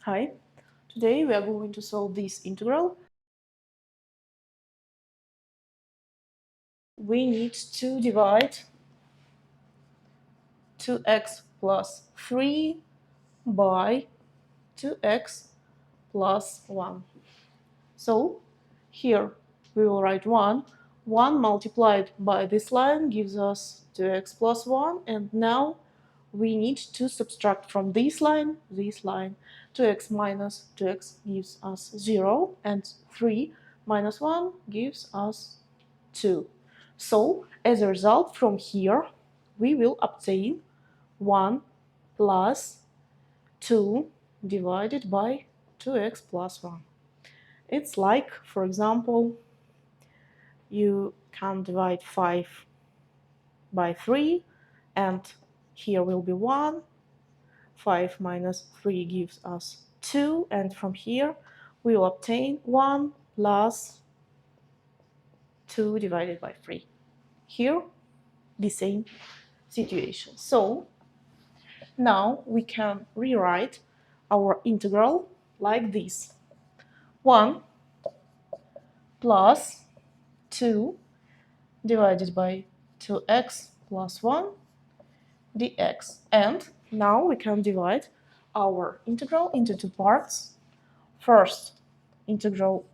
Hi, today we are going to solve this integral. We need to divide 2x plus 3 by 2x plus 1. So here we will write 1. 1 multiplied by this line gives us 2x plus 1, and now we need to subtract from this line. 2x minus 2x gives us 0, and 3 minus 1 gives us 2. So as a result, from here we will obtain 1 plus 2 divided by 2x plus 1. It's like, for example, you can divide 5 by 3, and here will be 1. 5 minus 3 gives us 2, and from here we will obtain 1 plus 2 divided by 3. Here, the same situation. So now we can rewrite our integral like this. 1 plus 2 divided by 2x plus 1 dx. And now we can divide our integral into two parts. First, integral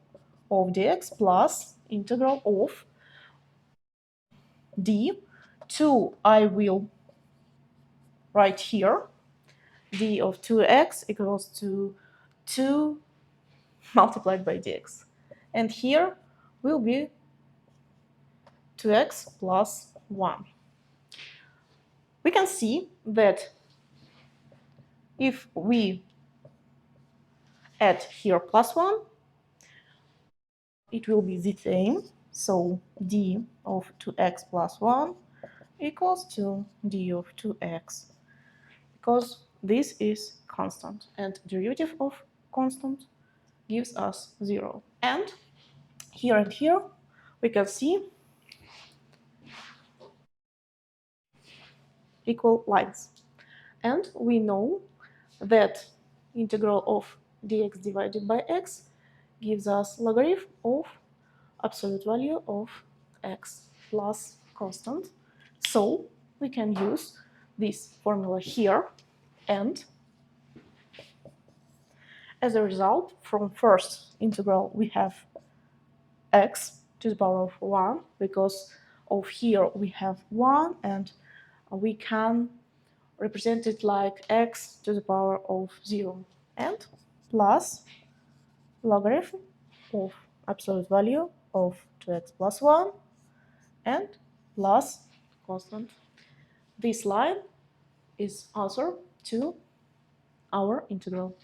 of dx plus integral of d. 2 I will write here. D of 2x equals to 2 multiplied by dx. And here will be 2x plus 1. We can see that if we add here plus 1, it will be the same. So d of 2x plus 1 equals to d of 2x, because this is constant, and derivative of constant gives us 0. And here we can see equal lines. And we know that integral of dx divided by x gives us logarithm of absolute value of x plus constant. So we can use this formula here, and as a result, from first integral we have x to the power of 1, because of here we have 1, and we can represent it like x to the power of 0, and plus logarithm of absolute value of 2x plus 1 and plus constant. This line is answer to our integral.